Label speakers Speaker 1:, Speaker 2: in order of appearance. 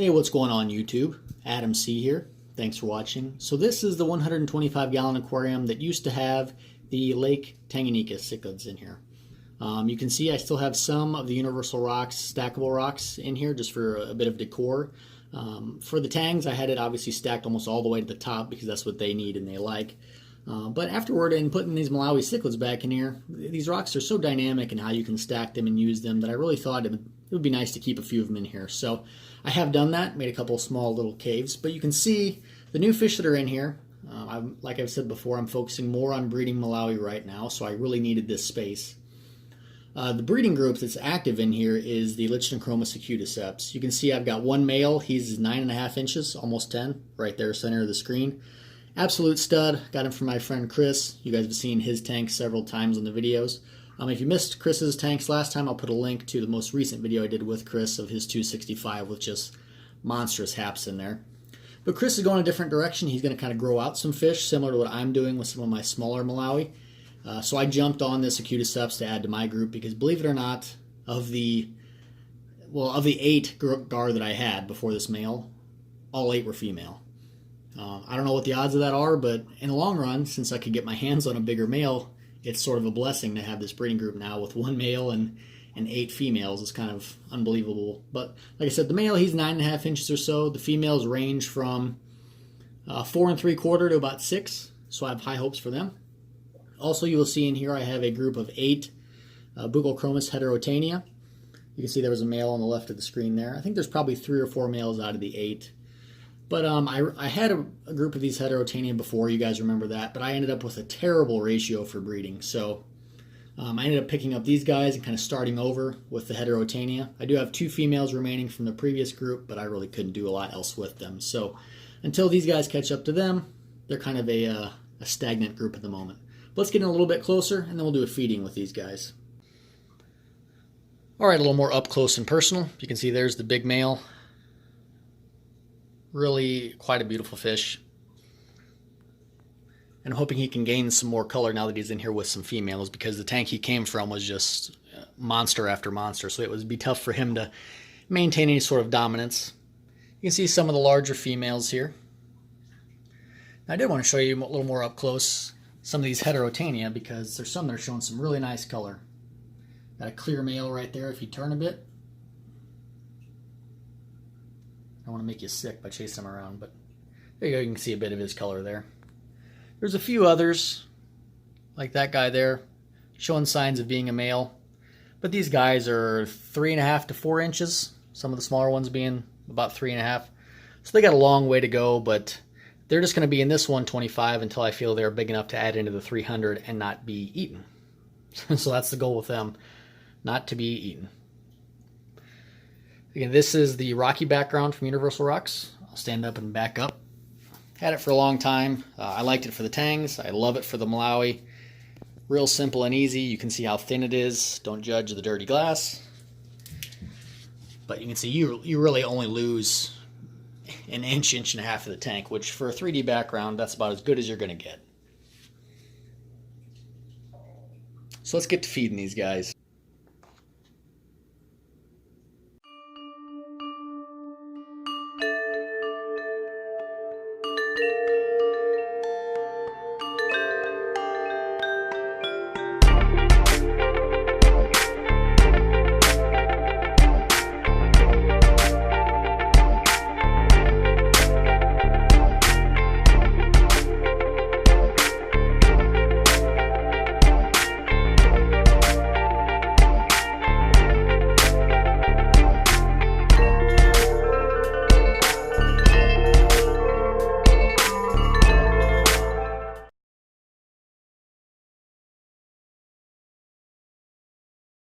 Speaker 1: Hey, what's going on YouTube? Adam C here. Thanks for watching. So this is the 125-gallon aquarium that used to have the Lake Tanganyika cichlids in here. You can see I still have some of the universal rocks, stackable rocks in here just for a bit of decor. For the tangs, I had it obviously stacked almost all the way to the top because that's what they need and they like. But afterward, in putting these Malawi cichlids back in here, these rocks are so dynamic in how you can stack them and use them that I really thought it would be nice to keep a few of them in here. So I have done that, made a couple small little caves, but you can see the new fish that are in here. Like I've said before, I'm focusing more on breeding Malawi right now, so I really needed this space. The breeding group that's active in here is the Lichtenchromis acuticeps. You can see I've got one male. He's 9.5 inches, almost 10, right there, center of the screen. Absolute stud. Got him from my friend Chris. You guys have seen his tanks several times in the videos. If you missed Chris's tanks last time, I'll put a link to the most recent video I did with Chris of his 265 with just monstrous haps in there. But Chris is going a different direction. He's going to kind of grow out some fish, similar to what I'm doing with some of my smaller Malawi. So I jumped on this acuticeps to add to my group because, believe it or not, of the 8 gar that I had before this male, all 8 were female. I don't know what the odds of that are, but in the long run, since I could get my hands on a bigger male, it's sort of a blessing to have this breeding group now with 1 male and 8 females. It's kind of unbelievable. But like I said, the male, he's 9.5 inches or so. The females range from 4 3/4 to about 6, so I have high hopes for them. Also, you will see in here I have a group of 8 Buccochromis heterotania. You can see there was a male on the left of the screen there. I think there's probably 3 or 4 males out of the 8. But I had a group of these heterotania before, you guys remember that, but I ended up with a terrible ratio for breeding. So I ended up picking up these guys and kind of starting over with the heterotania. I do have 2 females remaining from the previous group, but I really couldn't do a lot else with them. So until these guys catch up to them, they're kind of a stagnant group at the moment. But let's get in a little bit closer, and then we'll do a feeding with these guys. All right, a little more up close and personal. You can see there's the big male. Really quite a beautiful fish. And I'm hoping he can gain some more color now that he's in here with some females, because the tank he came from was just monster after monster, so it would be tough for him to maintain any sort of dominance. You can see some of the larger females here. Now, I did want to show you a little more up close some of these heterotania, because there's some that are showing some really nice color. Got a clear male right there if you turn a bit. I don't want to make you sick by chasing him around, but there you go. You can see a bit of his color there. There's a few others, like that guy there, showing signs of being a male. But these guys are 3.5 to 4 inches. Some of the smaller ones being about 3.5. So they got a long way to go, but they're just going to be in this 125 until I feel they're big enough to add into the 300 and not be eaten. So that's the goal with them, not to be eaten. Again, this is the rocky background from Universal Rocks. I'll stand up and back up. Had it for a long time. I liked it for the tangs. I love it for the Malawi. Real simple and easy. You can see how thin it is. Don't judge the dirty glass. But you can see you really only lose an inch, inch and a half of the tank, which for a 3D background, that's about as good as you're going to get. So let's get to feeding these guys.